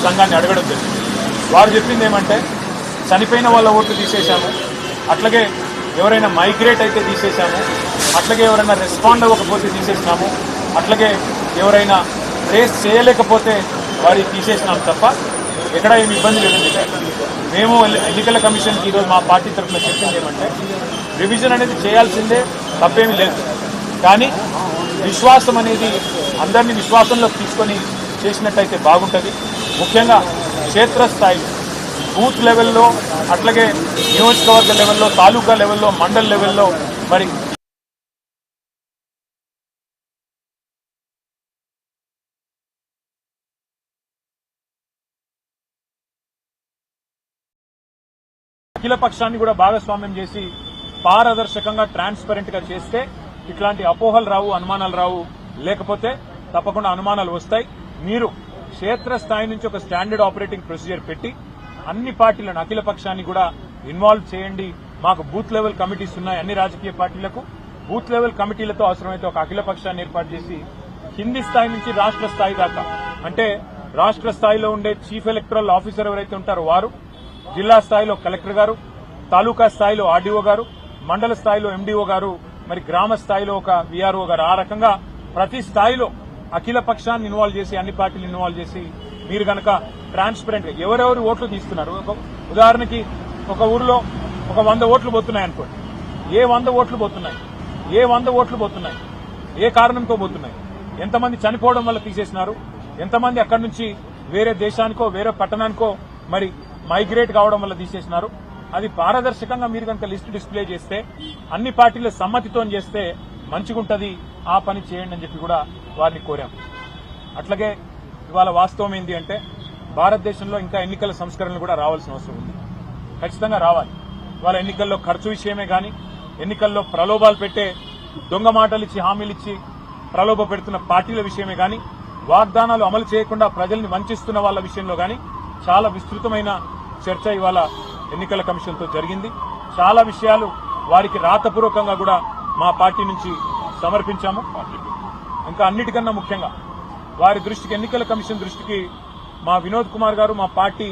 సంఘాన్ని అడగడం జరిగింది. వారు చెప్పింది ఏమంటే చనిపోయిన వాళ్ళ ఓట్లు తీసేశాము, అట్లాగే ఎవరైనా మైగ్రేట్ అయితే తీసేశాము, అట్లాగే ఎవరైనా రెస్పాండ్ అవ్వకపోతే తీసేసినాము, అట్లాగే ఎవరైనా ట్రేస్ చేయలేకపోతే వారి తీసేసినాం తప్ప ఎక్కడ ఏమి ఇబ్బంది లేదని చెప్పారు. మేము ఎన్నికల కమిషన్కి ఈరోజు మా పార్టీ తరఫున చెప్పింది ఏమంటే రివిజన్ అనేది చేయాల్సిందే, తప్పేమీ లేదు. కానీ విశ్వాసం అనేది అందరినీ విశ్వాసంలోకి తీసుకొని చేసినట్టయితే బాగుంటుంది. ముఖ్యంగా క్షేత్రస్థాయి బూత్ లెవెల్లో, అట్లాగే నియోజకవర్గ లెవెల్లో, తాలూకా లెవెల్లో, మండల్ లెవెల్లో మరి అఖిల పక్షాన్ని కూడా భాగస్వామ్యం చేసి పారదర్శకంగా ట్రాన్స్పరెంట్ గా చేస్తే ఇట్లాంటి అపోహలు రావు, అనుమానాలు రావు. లేకపోతే తప్పకుండా అనుమానాలు వస్తాయి. మీరు క్షేత్రస్థాయి నుంచి ఒక స్టాండర్డ్ ఆపరేటింగ్ ప్రొసీజర్ పెట్టి అన్ని పార్టీలను, అఖిల పక్షాన్ని కూడా ఇన్వాల్వ్ చేయండి. మాకు బూత్ లెవెల్ కమిటీస్ ఉన్నాయి. అన్ని రాజకీయ పార్టీలకు బూత్ లెవెల్ కమిటీలతో అవసరమైతే ఒక అఖిల పక్షాన్ని ఏర్పాటు చేసి కింది స్థాయి నుంచి రాష్ట్ర స్థాయి దాకా, అంటే రాష్ట్ర స్థాయిలో ఉండే చీఫ్ ఎలక్టరల్ ఆఫీసర్ ఎవరైతే ఉంటారో వారు, జిల్లా స్థాయిలో కలెక్టర్ గారు, తాలూకా స్థాయిలో ఆర్డీఓ గారు, మండల స్థాయిలో ఎండీఓ గారు, మరి గ్రామ స్థాయిలో ఒక వీఆర్ఓ గారు, ఆ రకంగా ప్రతి స్థాయిలో అఖిల పక్షాన్ని ఇన్వాల్వ్ చేసి అన్ని పార్టీలు ఇన్వాల్వ్ చేసి మీరు గనక ట్రాన్స్పరెంట్ గా ఎవరెవరు ఓట్లు తీస్తున్నారు. ఉదాహరణకి ఒక ఊరిలో ఒక 100 ఓట్లు పోతున్నాయి అనుకోండి. ఏ 100 ఓట్లు పోతున్నాయి, ఏ కారణంతో పోతున్నాయి, ఎంతమంది చనిపోవడం వల్ల తీసేసినారు, ఎంతమంది అక్కడి నుంచి వేరే దేశానికో వేరే పట్టణానికో మరి మైగ్రేట్ కావడం వల్ల తీసేసినారు. అది పారదర్శకంగా మీరు కనుక లిస్టు డిస్ప్లే చేస్తే, అన్ని పార్టీల సమ్మతితో చేస్తే మంచిగుంటది. ఆ పని చేయండి అని చెప్పి కూడా వారిని కోరాం. అట్లాగే ఇవాళ వాస్తవం ఏంటి అంటే భారతదేశంలో ఇంకా ఎన్నికల సంస్కరణలు కూడా రావాల్సిన అవసరం ఉంది. ఖచ్చితంగా రావాలి. ఇవాళ ఎన్నికల్లో ఖర్చు విషయమే గాని, ఎన్నికల్లో ప్రలోభాలు పెట్టే దొంగ మాటలు ఇచ్చి హామీలు ఇచ్చి ప్రలోభ పెడుతున్న పార్టీల విషయమే గాని, వాగ్దానాలు అమలు చేయకుండా ప్రజల్ని వంచిస్తున్న వాళ్ళ విషయంలో గాని చాలా విస్తృతమైన చర్చ ఇవాళ ఎన్నికల కమిషన్తో జరిగింది. చాలా విషయాలు వారికి రాతపూర్వకంగా కూడా మా పార్టీ నుంచి సమర్పించాము. ఇంకా అన్నిటికన్నా ముఖ్యంగా వారి దృష్టికి, ఎన్నికల కమిషన్ దృష్టికి మా వినోద్ కుమార్ గారు, మా పార్టీ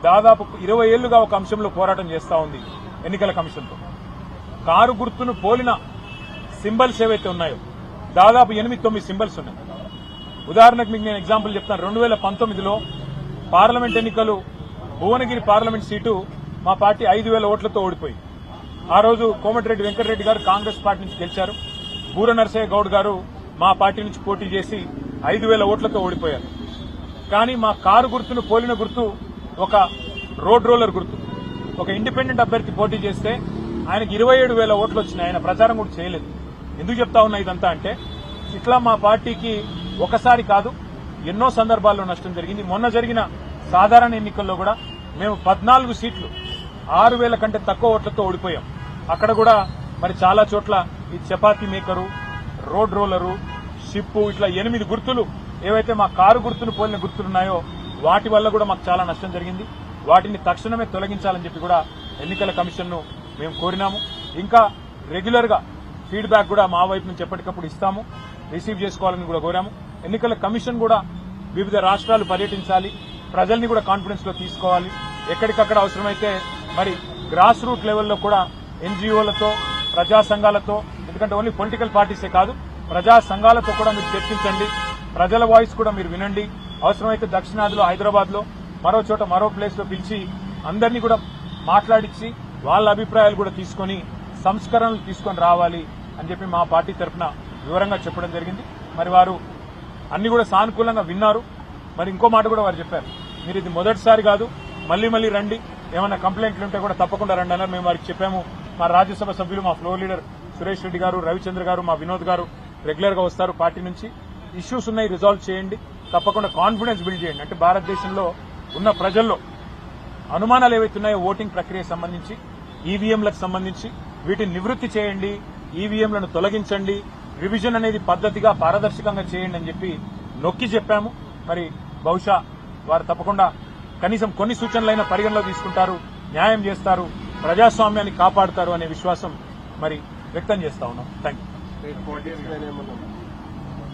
దాదాపు 20 ఏళ్లుగా ఒక అంశంలో పోరాటం చేస్తా ఉంది ఎన్నికల కమిషన్తో. కారు గుర్తును పోలిన సింబల్స్ ఏవైతే ఉన్నాయో దాదాపు 8-9 సింబల్స్ ఉన్నాయి. ఉదాహరణకు మీకు నేను ఎగ్జాంపుల్ చెప్తాను. 2019లో పార్లమెంట్ ఎన్నికలు, భువనగిరి పార్లమెంట్ సీటు మా పార్టీ 5,000 ఓట్లతో ఓడిపోయి, ఆ రోజు కోమటిరెడ్డి వెంకటరెడ్డి గారు కాంగ్రెస్ పార్టీ నుంచి గెలిచారు. బూర నరసయ్య గౌడ్ గారు మా పార్టీ నుంచి పోటీ చేసి 5,000 ఓట్లతో ఓడిపోయారు. కానీ మా కారు గుర్తును పోలిన గుర్తు ఒక రోడ్ రోలర్ గుర్తు. ఒక ఇండిపెండెంట్ అభ్యర్థి పోటీ చేస్తే ఆయనకు 27,000 ఓట్లు వచ్చినాయి. ఆయన ప్రచారం కూడా చేయలేదు. ఎందుకు చెప్తా ఉన్నా ఇదంతా అంటే, ఇట్లా మా పార్టీకి ఒకసారి కాదు ఎన్నో సందర్భాల్లో నష్టం జరిగింది. మొన్న జరిగిన సాధారణ ఎన్నికల్లో కూడా మేము 14 సీట్లు 6,000 కంటే తక్కువ ఓట్లతో ఓడిపోయాం. అక్కడ కూడా మరి చాలా చోట్ల ఈ chapati maker, road roller, ship, ఇట్లా 8 గుర్తులు ఏవైతే మా కారు గుర్తును పోలిన గుర్తులున్నాయో వాటి వల్ల కూడా మాకు చాలా నష్టం జరిగింది. వాటిని తక్షణమే తొలగించాలని చెప్పి కూడా ఎన్నికల కమిషన్ను మేము కోరినాము. ఇంకా రెగ్యులర్ గా ఫీడ్బ్యాక్ కూడా మా వైపు నుంచి ఎప్పటికప్పుడు ఇస్తాము, రిసీవ్ చేసుకోవాలని కూడా కోరాము. ఎన్నికల కమిషన్ కూడా వివిధ రాష్ట్రాలు పర్యటించాలి, ప్రజల్ని కూడా కాన్ఫిడెన్స్ లో తీసుకోవాలి. ఎక్కడికక్కడ అవసరమైతే మరి గ్రాస్ రూట్ లెవెల్లో కూడా ఎన్జీఓలతో, ప్రజా సంఘాలతో, ఎందుకంటే ఓన్లీ పొలిటికల్ పార్టీసే కాదు, ప్రజా సంఘాలతో కూడా మీరు చర్చించండి. ప్రజల వాయిస్ కూడా మీరు వినండి. అవసరమైతే దక్షిణాదిలో, హైదరాబాద్ లో, మరో చోట, మరో ప్లేస్ లో పిలిచి అందరినీ కూడా మాట్లాడించి వాళ్ళ అభిప్రాయాలు కూడా తీసుకుని సంస్కరణలు తీసుకొని రావాలి అని చెప్పి మా పార్టీ తరఫున వివరంగా చెప్పడం జరిగింది. మరి వారు అన్ని కూడా సానుకూలంగా విన్నారు. మరి ఇంకో మాట కూడా వారు చెప్పారు, మీరు ఇది మొదటిసారి కాదు, మళ్లీ మళ్లీ రండి, ఏమైనా కంప్లైంట్లు ఉంటే కూడా తప్పకుండా రండి అన్నారు. మేము వారికి చెప్పాము. మా రాజ్యసభ సభ్యులు, మా ఫ్లోర్ లీడర్ సురేష్ రెడ్డి గారు, రవిచంద్ర గారు, మా వినోద్ గారు రెగ్యులర్ గా వస్తారు పార్టీ నుంచి. ఇష్యూస్ ఉన్నాయి, రిజాల్వ్ చేయండి, తప్పకుండా కాన్ఫిడెన్స్ బిల్డ్ చేయండి. అంటే భారతదేశంలో ఉన్న ప్రజల్లో అనుమానాలు ఏవైతున్నాయో ఓటింగ్ ప్రక్రియకు సంబంధించి, ఈవీఎంలకు సంబంధించి వీటిని నివృత్తి చేయండి, ఈవీఎంలను తొలగించండి, రివిజన్ అనేది పద్ధతిగా పారదర్శకంగా చేయండి అని చెప్పి నొక్కి చెప్పాము. మరి బహుశా వారు తప్పకుండా కనీసం కొన్ని సూచనలైన పరిగణలో తీసుకుంటారు, న్యాయం చేస్తారు, ప్రజాస్వామ్యాన్ని కాపాడుతారు అనే విశ్వాసం మరి వ్యక్తం చేస్తా ఉన్నాం. Thank you.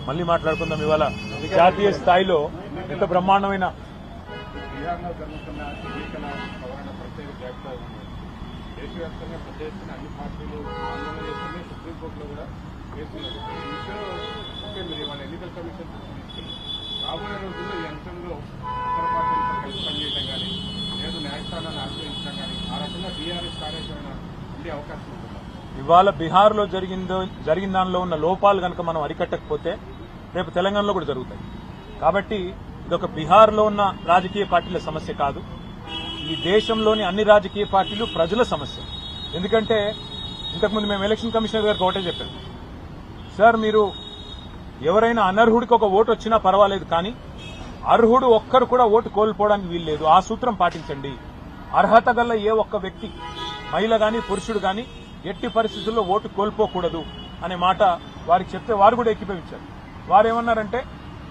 మళ్లీ మాట్లాడుకుందాం. ఇవాళ జాతీయ స్థాయిలో ఎంత బ్రహ్మాండమైన బీహార్లో జరుగుతున్న ఎన్నికల సవరణ ప్రత్యేక జాబితా ఉంది. దేశవ్యాప్తంగా పెద్ద ఎత్తున అన్ని పార్టీలు ఆందోళన చేస్తున్నాయి. సుప్రీంకోర్టులో కూడా చేస్తున్నారు. ఈ విషయంలో అంటే మీరు ఇవాళ ఎన్నికల కమిషన్ తీసుకెళ్ళి రాబోయే రోజుల్లో ఈ అంశంలో ఇతర పార్టీలతో కలిసి పనిచేయడం కానీ లేదు న్యాయస్థానాన్ని ఆశ్రయించడం కానీ ఆ రకంగా టీఆర్ఎస్ కార్యాచరణ ఉండే అవకాశం ఉంటుంది. ఇవాళ బీహార్లో జరిగిన దానిలో ఉన్న లోపాలు కనుక మనం అరికట్టకపోతే రేపు తెలంగాణలో కూడా జరుగుతాయి. కాబట్టి ఇదొక బీహార్లో ఉన్న రాజకీయ పార్టీల సమస్య కాదు, ఈ దేశంలోని అన్ని రాజకీయ పార్టీలు ప్రజల సమస్య. ఎందుకంటే ఇంతకుముందు మేము ఎలక్షన్ కమిషనర్ గారికి ఒకటే చెప్పాం, సార్ మీరు ఎవరైనా అనర్హుడికి ఒక ఓటు వచ్చినా పర్వాలేదు, కానీ అర్హుడు ఒక్కరు కూడా ఓటు కోల్పోవడానికి వీల్లేదు. ఆ సూత్రం పాటించండి. అర్హత గల ఏ ఒక్క వ్యక్తి, మహిళ గాని పురుషుడు గాని ఎట్టి పరిస్థితుల్లో ఓటు కోల్పోకూడదు అనే మాట వారికి చెప్తే వారు కూడా ఏకీభవించారు. వారు ఏమన్నారంటే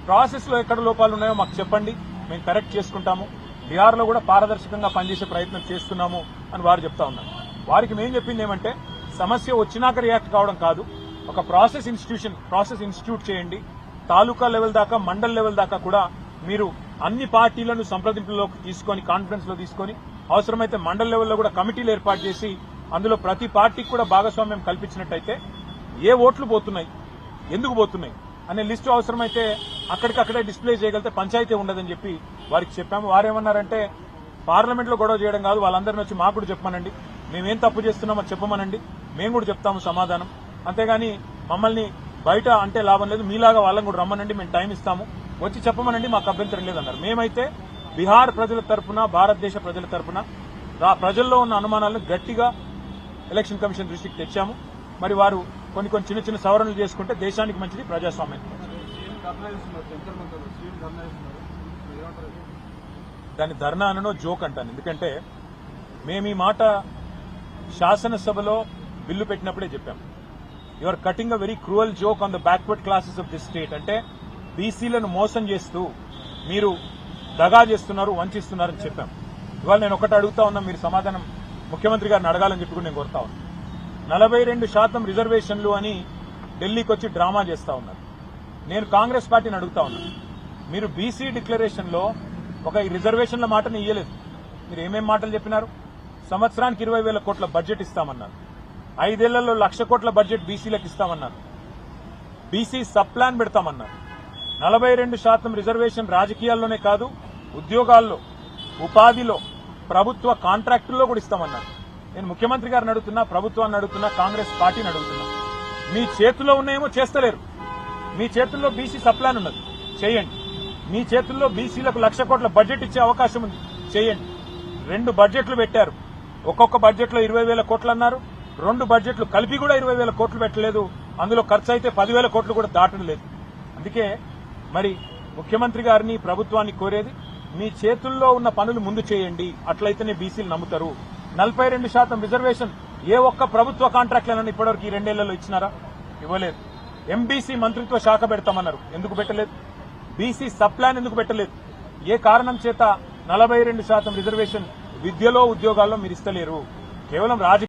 ప్రాసెస్ లో ఎక్కడ లోపాలు ఉన్నాయో మాకు చెప్పండి, మేము కరెక్ట్ చేసుకుంటాము, బీహార్లో కూడా పారదర్శకంగా పనిచేసే ప్రయత్నం చేస్తున్నాము అని వారు చెప్తా ఉన్నారు. వారికి మేము చెప్పింది ఏమంటే సమస్య వచ్చినాక రియాక్ట్ కావడం కాదు, ఒక ప్రాసెస్ ఇన్స్టిట్యూట్ చేయండి. తాలూకా లెవెల్ దాకా మండల్ లెవెల్ దాకా కూడా మీరు అన్ని పార్టీలను సంప్రదింపుల్లోకి తీసుకొని కాన్ఫరెన్స్ లో తీసుకొని అవసరమైతే మండల్ లెవెల్లో కూడా కమిటీలు ఏర్పాటు చేసి అందులో ప్రతి పార్టీకి కూడా భాగస్వామ్యం కల్పించినట్టయితే ఏ ఓట్లు పోతున్నాయి, ఎందుకు పోతున్నాయి అనే లిస్టు అవసరమైతే అక్కడికక్కడే డిస్ప్లే చేయగలిగితే పంచాయతీ ఉండదని చెప్పి వారికి చెప్పాము. వారేమన్నారంటే పార్లమెంట్ లో గొడవ చేయడం కాదు, వాళ్ళందరినీ వచ్చి మాకు కూడా చెప్పమనండి, మేమేం తప్పు చేస్తున్నామో చెప్పమనండి, మేము కూడా చెప్తాము సమాధానం, అంతేగాని మమ్మల్ని బయట అంటే లాభం లేదు, మీలాగా వాళ్ళని కూడా రమ్మనండి, మేము టైం ఇస్తాము, వచ్చి చెప్పమనండి, మాకు అభ్యంతరం లేదన్నారు. మేమైతే బీహార్ ప్రజల తరఫున భారతదేశ ప్రజల తరఫున ప్రజల్లో ఉన్న అనుమానాలను గట్టిగా ఎలక్షన్ కమిషన్ దృష్టికి తెచ్చాము. మరి వారు కొన్ని చిన్న చిన్న సవరణలు చేసుకుంటే దేశానికి మంచిది, ప్రజాస్వామ్యం. దాని ధర్నా అనో జోక్ అంటాను, ఎందుకంటే మేము ఈ మాట శాసనసభలో బిల్లు పెట్టినప్పుడే చెప్పాం. You are cutting a very cruel joke on the backward classes of this state. అంటే బీసీలను మోసం చేస్తూ మీరు దగా చేస్తున్నారు, వంచిస్తున్నారని చెప్పాం. ఇవాళ నేను ఒకటి అడుగుతా ఉన్నా, మీరు సమాధానం ముఖ్యమంత్రి గారిని అడగాలని చెప్పి నేను కోరుతా ఉన్నా. 42% రిజర్వేషన్లు అని ఢిల్లీకి వచ్చి డ్రామా చేస్తా ఉన్నారు. నేను కాంగ్రెస్ పార్టీని అడుగుతా ఉన్నా, మీరు బీసీ డిక్లరేషన్ లో ఒక రిజర్వేషన్ల మాటని ఇయ్యలేదు. మీరు ఏమేం మాటలు చెప్పినారు? సంవత్సరానికి 20,000 కోట్ల బడ్జెట్ ఇస్తామన్నారు, 5 ఏళ్లలో 1,00,000 కోట్ల బడ్జెట్ బీసీలకు ఇస్తామన్నారు, బీసీ సబ్ ప్లాన్ పెడతామన్నారు. 42% రిజర్వేషన్ రాజకీయాల్లోనే కాదు, ఉద్యోగాల్లో, ఉపాధిలో, ప్రభుత్వ కాంట్రాక్టుల్లో కూడా ఇస్తామన్నారు. నేను ముఖ్యమంత్రి గారిని అడుగుతున్నా, ప్రభుత్వాన్ని అడుగుతున్నా, కాంగ్రెస్ పార్టీని అడుగుతున్నా, మీ చేతుల్లో ఉన్నాయేమో చేస్తలేరు. మీ చేతుల్లో బీసీ సబ్ ప్లాన్ ఉన్నది, చేయండి. మీ చేతుల్లో బీసీలకు 1,00,000 కోట్ల బడ్జెట్ ఇచ్చే అవకాశం ఉంది, చేయండి. 2 బడ్జెట్లు పెట్టారు, ఒక్కొక్క బడ్జెట్లో 20,000 కోట్లు అన్నారు, 2 బడ్జెట్లు కలిపి కూడా 20,000 కోట్లు పెట్టలేదు. అందులో ఖర్చు అయితే 10,000 కోట్లు కూడా దాటం లేదు. అందుకే మరి ముఖ్యమంత్రి గారిని, ప్రభుత్వాన్ని కోరేది, మీ చేతుల్లో ఉన్న పనులు ముందు చేయండి, అట్లయితేనే బీసీలు నమ్ముతారు. 42% రిజర్వేషన్ ఏ ఒక్క ప్రభుత్వ కాంట్రాక్ట్లను ఇప్పటివరకు ఈ 2 ఏళ్లలో ఇచ్చినారా? ఇవ్వలేదు. ఎంబీసీ మంత్రిత్వ శాఖ పెడతామన్నారు, ఎందుకు పెట్టలేదు? బీసీ సబ్ ప్లాన్ ఎందుకు పెట్టలేదు? ఏ కారణం చేత 42% రిజర్వేషన్ విద్యలో, ఉద్యోగాల్లో మీరు ఇస్తలేరు? కేవలం రాజకీయ